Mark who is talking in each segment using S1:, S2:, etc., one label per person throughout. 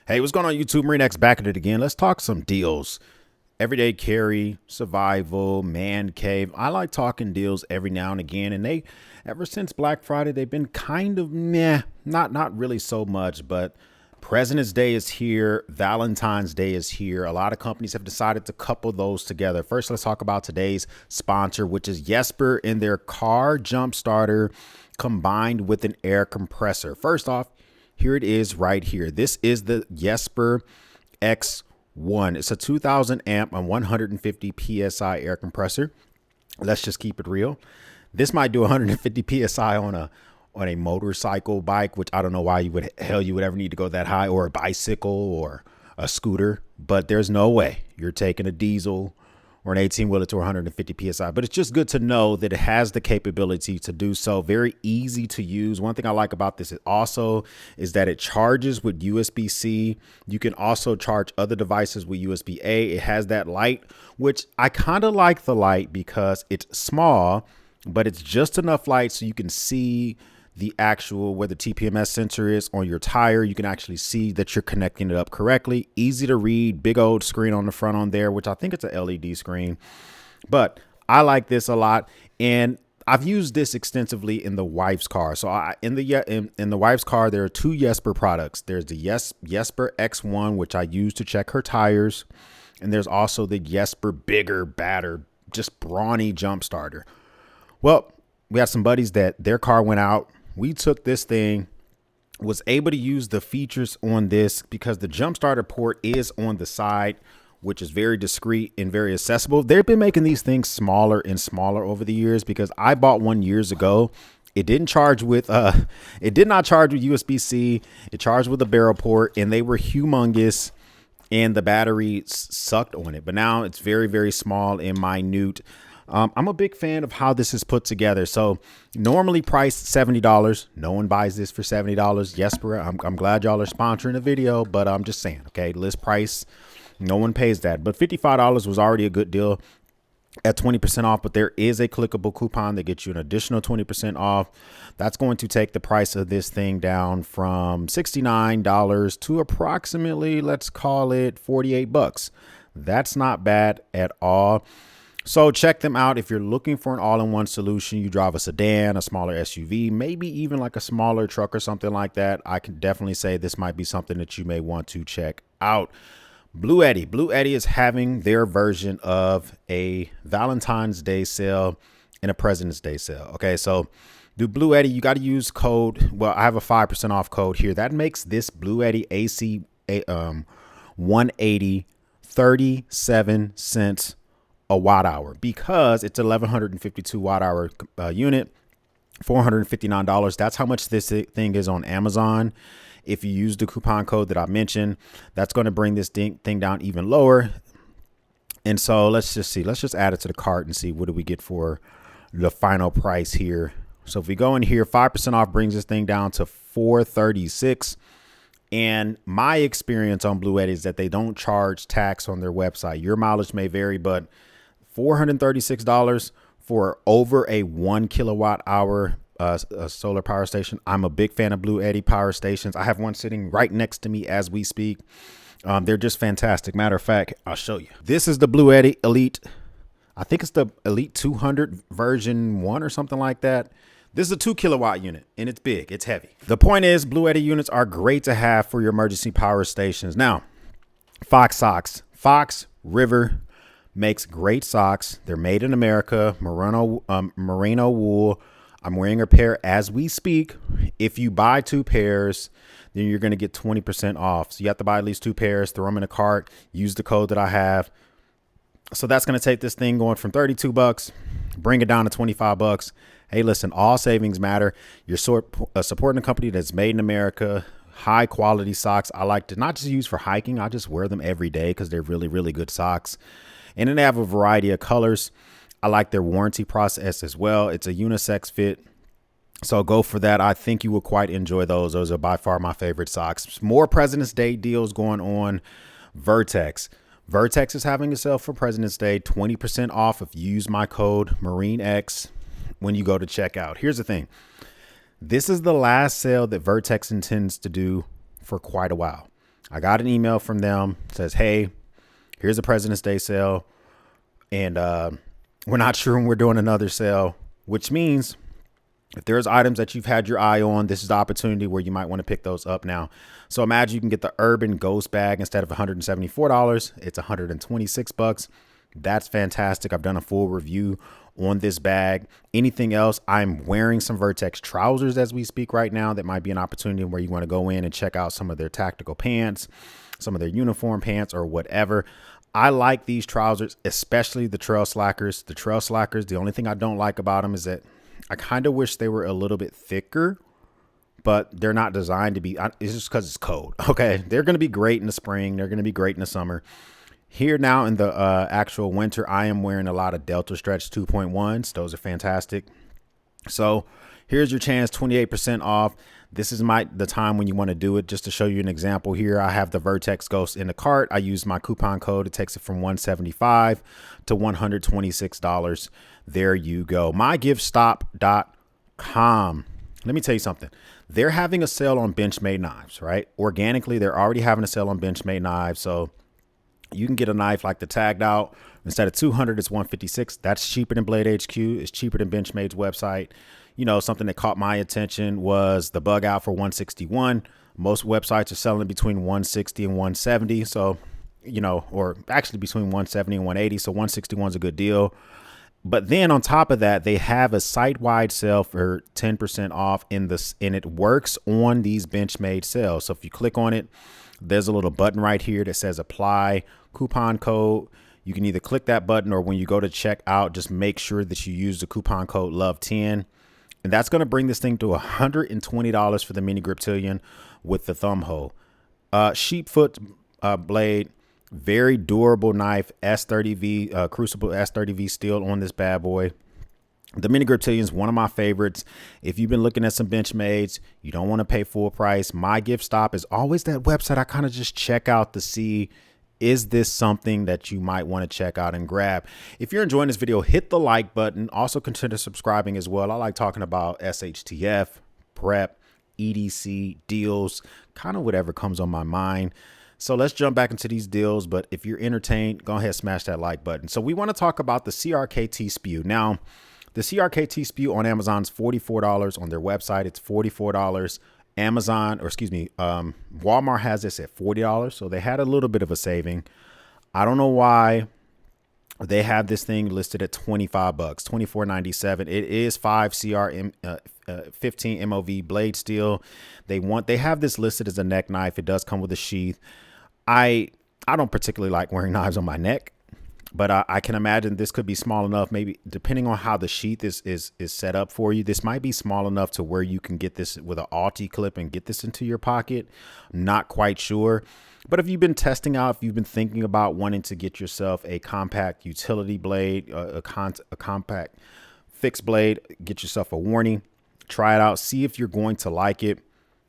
S1: Hey, what's going on YouTube? Marine X back at it again. Let's talk some deals. Everyday carry, survival, man cave. I like talking deals every now and again, and they, ever since Black Friday, they've been kind of meh, not really so much, but President's Day is here, Valentine's Day is here. A lot of companies have decided to couple those together. First, let's talk about today's sponsor, which is Yesper and their car jump starter combined with an air compressor. First off, here it is right here. This is the Yesper X1. It's a 2000 amp and 150 PSI air compressor. Let's just keep it real. This might do 150 PSI on a motorcycle bike, which I don't know why you would ever need to go that high, or a bicycle or a scooter, but there's no way you're taking a diesel or an 18-wheeler to 150 PSI. But it's just good to know that it has the capability to do so. Very easy to use. One thing I like about this is that it charges with USB-C. You can also charge other devices with USB-A. It has that light, which I kind of like the light because it's small, but it's just enough light so you can see the actual where the TPMS sensor is on your tire. You can actually see that you're connecting it up correctly. Easy to read, big old screen on the front on there, which I think it's a LED screen. But I like this a lot, and I've used this extensively in the wife's car. So in the wife's car, there are two Yesper products. There's the Yesper X1, which I use to check her tires, and there's also the Yesper bigger, badder, just brawny jump starter. Well, we had some buddies that their car went out. We took this thing, was able to use the features on this because the jump starter port is on the side, which is very discreet and very accessible. They've been making these things smaller and smaller over the years because I bought one years ago. It didn't charge with it did not charge with USB-C. It charged with a barrel port, and they were humongous, and the battery sucked on it. But now it's very, very small and minute. I'm a big fan of how this is put together. So normally priced $70. No one buys this for $70. Yesper, I'm glad y'all are sponsoring the video, but I'm just saying, okay, list price, no one pays that. But $55 was already a good deal at 20% off, but there is a clickable coupon that gets you an additional 20% off. That's going to take the price of this thing down from $69 to approximately, let's call it 48 bucks. That's not bad at all. So check them out if you're looking for an all-in-one solution. You drive a sedan, a smaller SUV, maybe even like a smaller truck or something like that. I can definitely say this might be something that you may want to check out. Bluetii is having their version of a Valentine's Day sale and a President's Day sale. Okay, so do Bluetii, you got to use code. Well, I have a 5% off code here. That makes this Bluetii AC 180 37 cents a watt hour because it's 1152 watt hour unit, $459. That's how much this thing is on Amazon. If you use the coupon code that I mentioned, that's going to bring this thing down even lower. And so let's just see, let's just add it to the cart and see what do we get for the final price here. So if we go in here, 5% off brings this thing down to $436. And my experience on Bluetii is that they don't charge tax on their website. Your mileage may vary, but $436 for over a 1 kilowatt hour solar power station. I'm a big fan of Bluetii power stations. I have one sitting right next to me as we speak. They're just fantastic. Matter of fact, I'll show you. This is the Bluetii Elite. I think it's the Elite 200 version 1 or something like that. This is a 2 kilowatt unit, and it's big. It's heavy. The point is, Bluetii units are great to have for your emergency power stations. Now, Fox socks. Fox River makes great socks. They're made in America, merino wool. I'm wearing a pair as we speak. If you buy 2 pairs, then you're going to get 20% off. So you have to buy at least 2 pairs, throw them in a cart, use the code that I have. So that's going to take this thing going from 32 bucks, bring it down to 25 bucks. Hey, listen, all savings matter. You're supporting a company that's made in America, high quality socks. I like to not just use for hiking. I just wear them every day because they're really, really good socks. And then they have a variety of colors. I like their warranty process as well. It's a unisex fit. So go for that. I think you will quite enjoy those. Those are by far my favorite socks. More President's Day deals going on. Vertx. Vertx is having a sale for President's Day. 20% off if you use my code MarineX when you go to checkout. Here's the thing. This is the last sale that Vertx intends to do for quite a while. I got an email from them, says, hey, here's a President's Day sale. And we're not sure when we're doing another sale, which means if there's items that you've had your eye on, this is the opportunity where you might want to pick those up now. So imagine you can get the Urban Ghost bag instead of $174. It's $126. That's fantastic. I've done a full review on this bag. Anything else? I'm wearing some Vertx trousers as we speak right now. That might be an opportunity where you want to go in and check out some of their tactical pants, some of their uniform pants or whatever. I like these trousers, especially the trail slackers. The trail slackers, the only thing I don't like about them is that I kind of wish they were a little bit thicker, but they're not designed to be. It's just because it's cold. Okay, they're going to be great in the spring. They're going to be great in the summer. Here now in the actual winter, I am wearing a lot of Delta Stretch 2.1s. Those are fantastic. So here's your chance, 28% off. This is the time when you want to do it. Just to show you an example here, I have the Vertx Ghost in the cart. I use my coupon code. It takes it from $175 to $126. There you go. MyGiftStop.com. Let me tell you something. They're having a sale on Benchmade knives, right? Organically, they're already having a sale on Benchmade knives. So you can get a knife like the tagged out. Instead of $200, it's $156. That's cheaper than Blade HQ. It's cheaper than Benchmade's website. You know, something that caught my attention was the bug out for $161. Most websites are selling between $160 and $170. So, you know, or actually between $170 and $180. So $161 is a good deal. But then on top of that, they have a site-wide sale for 10% off and it works on these Benchmade sales. So if you click on it, there's a little button right here that says apply coupon code. You can either click that button or when you go to check out, just make sure that you use the coupon code LOVE10. And that's going to bring this thing to $120 for the mini Griptilian with the thumb hole. Sheepfoot blade, very durable knife, S30V, Crucible S30V steel on this bad boy. The mini Griptilian is one of my favorites. If you've been looking at some Benchmades, you don't want to pay full price. My Gift Stop is always that website I kind of just check out to see, is this something that you might want to check out and grab? If you're enjoying this video, hit the like button. Also consider subscribing as well. I like talking about SHTF, prep, EDC, deals, kind of whatever comes on my mind. So let's jump back into these deals. But if you're entertained, go ahead, smash that like button. So we want to talk about the CRKT Spew. Now, the CRKT Spew on Amazon is $44. On their website, it's $44. Amazon, or excuse me, Walmart has this at $40. So they had a little bit of a saving. I don't know why they have this thing listed at $25, $24.97. It is 5 CR 15 MOV blade steel. They have this listed as a neck knife. It does come with a sheath. I don't particularly like wearing knives on my neck, but I can imagine this could be small enough, maybe depending on how the sheath is set up for you. This might be small enough to where you can get this with an Alti clip and get this into your pocket. Not quite sure. But if you've been testing out, if you've been thinking about wanting to get yourself a compact utility blade, a compact fixed blade, get yourself a Warning, try it out, see if you're going to like it.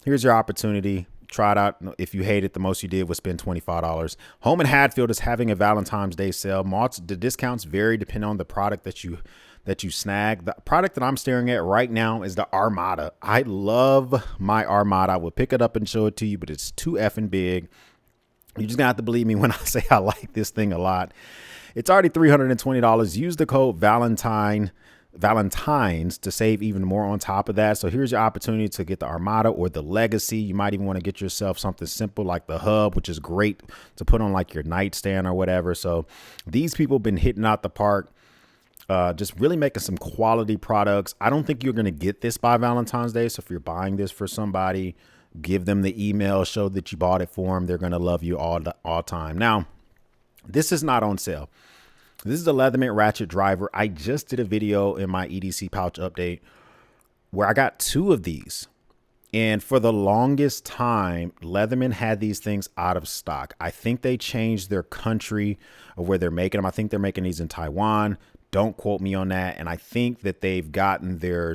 S1: Here's your opportunity. Try it out. If you hate it, the most you did was spend $25. Hulme Hadfield is having a Valentine's Day sale. The discounts vary depending on the product that you snag. The product that I'm staring at right now is the Armada. I love my Armada. I will pick it up and show it to you, but it's too effing big. You're just gonna have to believe me when I say I like this thing a lot. It's already $320. Use the code Valentine's to save even more on top of that. So here's your opportunity to get the Armada or the Legacy. You might even want to get yourself something simple like the Hub, which is great to put on like your nightstand or whatever. So these people have been hitting out the park, just really making some quality products. I don't think you're going to get this by Valentine's Day. So if you're buying this for somebody, give them the email, show that you bought it for them. They're going to love you all time. Now, this is not on sale. This is the Leatherman ratchet driver. I just did a video in my EDC pouch update where I got 2 of these. And for the longest time, Leatherman had these things out of stock. I think they changed their country of where they're making them. I think they're making these in Taiwan. Don't quote me on that. And I think that they've gotten their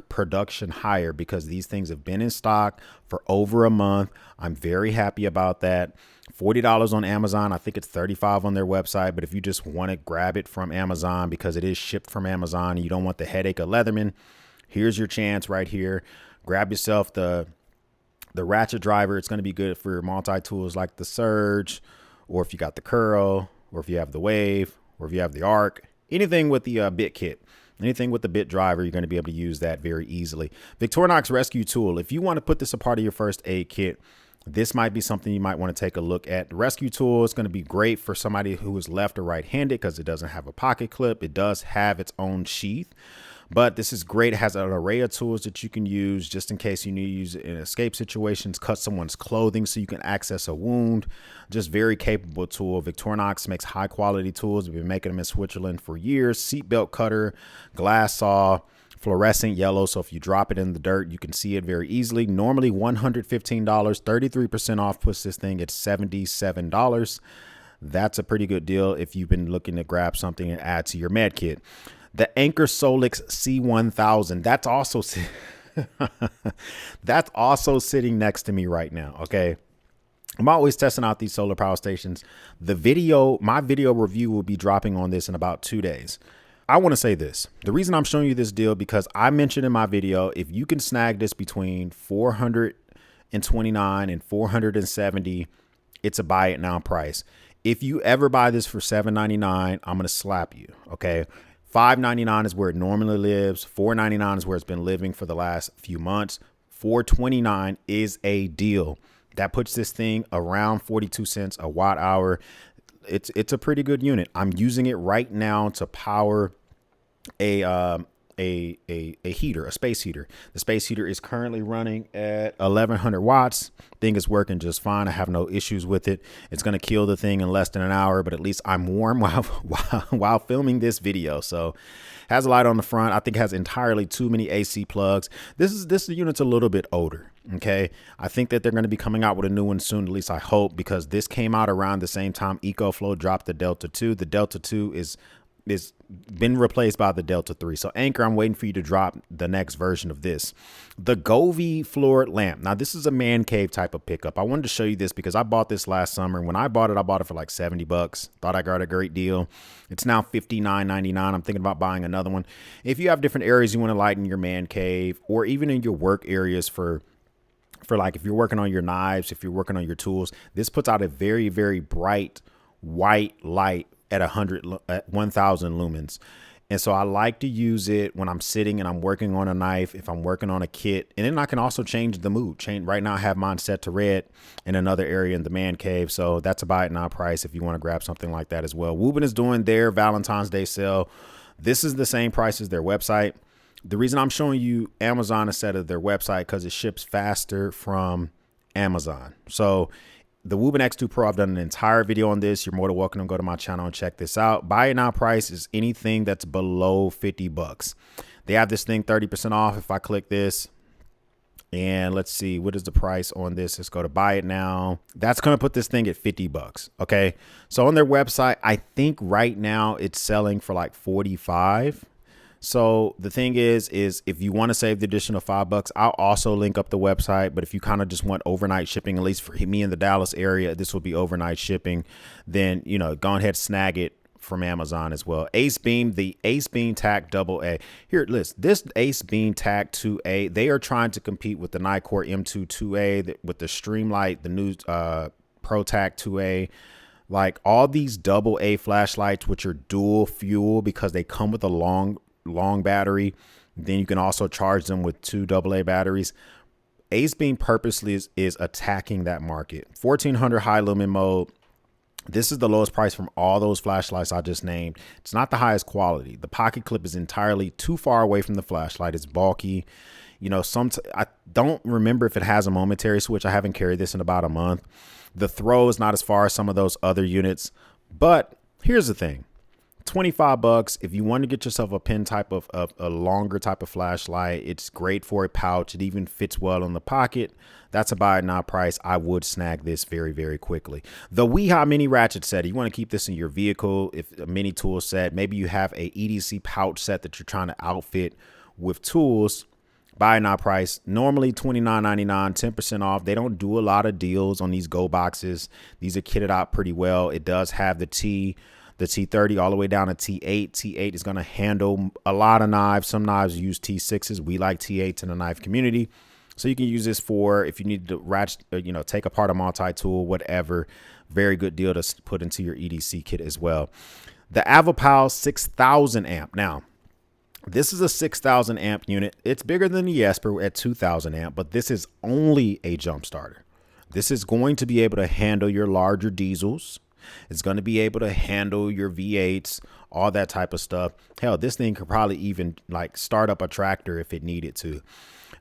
S1: production higher because these things have been in stock for over a month. I'm very happy about that. $40 on Amazon. I think it's $35 on their website. But if you just want to grab it from Amazon because it is shipped from Amazon and you don't want the headache of Leatherman, here's your chance right here. Grab yourself the The ratchet driver, it's going to be good for multi-tools like the Surge, or if you got the Curl, or if you have the Wave, or if you have the Arc, anything with the bit kit. Anything with the bit driver, you're going to be able to use that very easily. Victorinox Rescue Tool. If you want to put this a part of your first aid kit, this might be something you might want to take a look at. The rescue tool is going to be great for somebody who is left or right-handed because it doesn't have a pocket clip. It does have its own sheath, but this is great. It has an array of tools that you can use just in case you need to use it in escape situations, cut someone's clothing so you can access a wound. Just very capable tool. Victorinox makes high quality tools. We've been making them in Switzerland for years. Seatbelt cutter, glass saw, fluorescent yellow, so if you drop it in the dirt you can see it very easily. Normally $115, 33% off puts this thing at $77. That's a pretty good deal if you've been looking to grab something and add to your med kit. The Anker Solix C1000, that's also sitting next to me right now. Okay, I'm always testing out these solar power stations. My video review will be dropping on this in about 2 days. I want to say this. The reason I'm showing you this deal, because I mentioned in my video, if you can snag this between $429 and $470, it's a buy it now price. If you ever buy this for $7.99, I'm going to slap you. Okay. $5.99 is where it normally lives. $4.99 is where it's been living for the last few months. $4.29 is a deal. That puts this thing around 42 cents a watt hour. It's a pretty good unit. I'm using it right now to power a heater, a space heater. The space heater is currently running at 1100 watts. Thing is working just fine. I have no issues with it. It's going to kill the thing in less than an hour, but at least I'm warm while filming this video. So has a light on the front. I think it has entirely too many AC plugs. This unit's a little bit older. Okay. I think that they're going to be coming out with a new one soon. At least I hope, because this came out around the same time EcoFlow dropped the Delta 2. The Delta 2 is been replaced by the Delta 3. So Anker, I'm waiting for you to drop the next version of this. The Govee floor lamp. Now this is a man cave type of pickup. I wanted to show you this because I bought this last summer. When I bought it for like 70 bucks. Thought I got a great deal. It's now $59.99. I'm thinking about buying another one. If you have different areas you want to lighten your man cave, or even in your work areas for like if you're working on your knives, if you're working on your tools, this puts out a very, very bright white light at 1000 lumens. And so I like to use it when I'm sitting and I'm working on a knife, if I'm working on a kit, and then I can also change the mood. Right now I have mine set to red in another area in the man cave. So that's a buy it now price if you want to grab something like that as well. Wuben is doing their Valentine's Day sale. This is the same price as their website. The reason I'm showing you Amazon instead of their website, because it ships faster from Amazon. So the Wuben X2 Pro, I've done an entire video on this. You're more than welcome to go to my channel and check this out. Buy it now price is anything that's below 50 bucks. They have this thing 30% off. If I click this and let's see, what is the price on this? Let's go to buy it now. That's going to put this thing at 50 bucks. Okay. So on their website, I think right now it's selling for like 45. So the thing is if you want to save the additional $5, I'll also link up the website. But if you kind of just want overnight shipping, at least for me in the Dallas area, this will be overnight shipping. Then, you know, go ahead, snag it from Amazon as well. Acebeam, the Acebeam Tac AA. Here, listen, this Acebeam Tac 2A, they are trying to compete with the Nikkor M2 2A, with the Streamlight, the new Pro Tac 2A. Like all these AA flashlights, which are dual fuel because they come with a long battery. Then you can also charge them with 2 AA batteries. Acebeam purposely is attacking that market. 1400 high lumen mode. This is the lowest price from all those flashlights I just named. It's not the highest quality. The pocket clip is entirely too far away from the flashlight. It's bulky. You know, I don't remember if it has a momentary switch. I haven't carried this in about a month. The throw is not as far as some of those other units. But here's the thing. 25 bucks. If you want to get yourself a pen type of a longer type of flashlight, it's great for a pouch. It even fits well in the pocket. That's a buy it now price. I would snag this very, very quickly. The Wiha mini ratchet set. You want to keep this in your vehicle. If a mini tool set, maybe you have a EDC pouch set that you're trying to outfit with tools. Buy it now price. Normally $29.99, 10% off. They don't do a lot of deals on these Go boxes. These are kitted out pretty well. It does have the T30 all the way down to T8. T8 is going to handle a lot of knives. Some knives use T6s. We like T8s in the knife community. So you can use this for if you need to ratchet, you know, take apart a multi-tool, whatever. Very good deal to put into your EDC kit as well. The Avapow 6000 amp. Now, this is a 6,000 amp unit. It's bigger than the Yesper at 2,000 amp, but this is only a jump starter. This is going to be able to handle your larger diesels. It's going to be able to handle your V8s, all that type of stuff. Hell, this thing could probably even like start up a tractor if it needed to.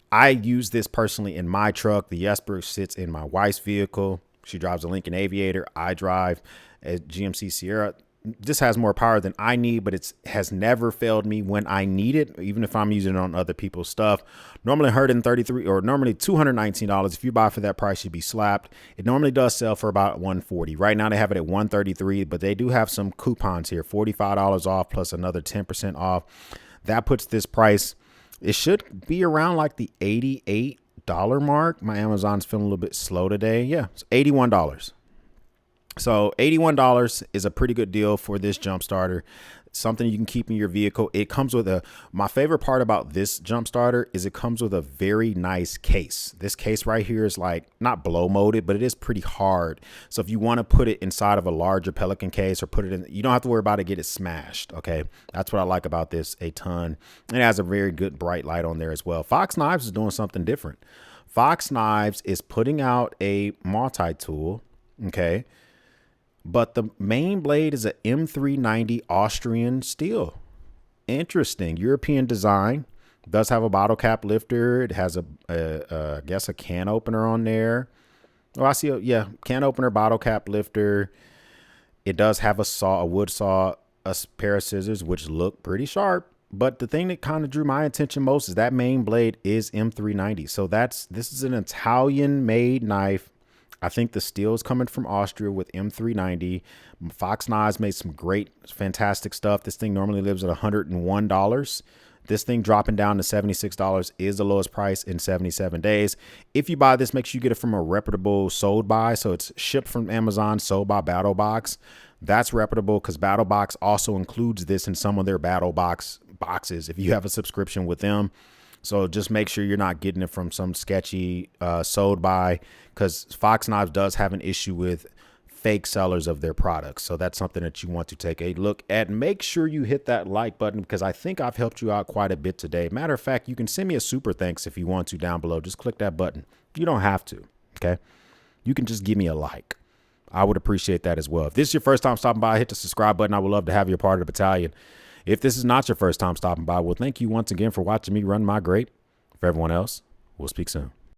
S1: I use this personally in my truck. The Yesper sits in my wife's vehicle. She drives a Lincoln Aviator. I drive a GMC Sierra. This has more power than I need, but it has never failed me when I need it, even if I'm using it on other people's stuff. Normally $133 or normally $219. If you buy for that price, you'd be slapped. It normally does sell for about $140. Right now they have it at $133, but they do have some coupons here, $45 off plus another 10% off. That puts this price, it should be around like the $88 mark. My Amazon's feeling a little bit slow today. Yeah, it's $81. So $81 is a pretty good deal for this jump starter. Something you can keep in your vehicle. It comes with my favorite part about this jump starter is it comes with a very nice case. This case right here is like not blow molded, but it is pretty hard. So if you want to put it inside of a larger Pelican case or put it in, you don't have to worry about it get it smashed. Okay. That's what I like about this a ton. It has a very good bright light on there as well. Fox Knives is doing something different. Fox Knives is putting out a multi-tool. Okay. But the main blade is a M390 Austrian steel. Interesting. European design. Does have a bottle cap lifter. It has I guess a can opener on there. Oh, I see. Yeah, can opener, bottle cap lifter. It does have a saw, a wood saw, a pair of scissors, which look pretty sharp. But the thing that kind of drew my attention most is that main blade is M390. So this is an Italian-made knife. I think the steel is coming from Austria with M390. Fox Knives made some great, fantastic stuff. This thing normally lives at $101. This thing dropping down to $76 is the lowest price in 77 days. If you buy this, make sure you get it from a reputable sold by. So it's shipped from Amazon, sold by BattleBox. That's reputable because BattleBox also includes this in some of their BattleBox boxes if you have a subscription with them. So just make sure you're not getting it from some sketchy sold by, because Fox Knives does have an issue with fake sellers of their products. So that's something that you want to take a look at. Make sure you hit that like button because I think I've helped you out quite a bit today. Matter of fact, you can send me a super thanks if you want to down below. Just click that button. You don't have to. Okay. You can just give me a like. I would appreciate that as well. If this is your first time stopping by, hit the subscribe button. I would love to have you a part of the battalion. If this is not your first time stopping by, well, thank you once again for watching me run my grape. For everyone else, we'll speak soon.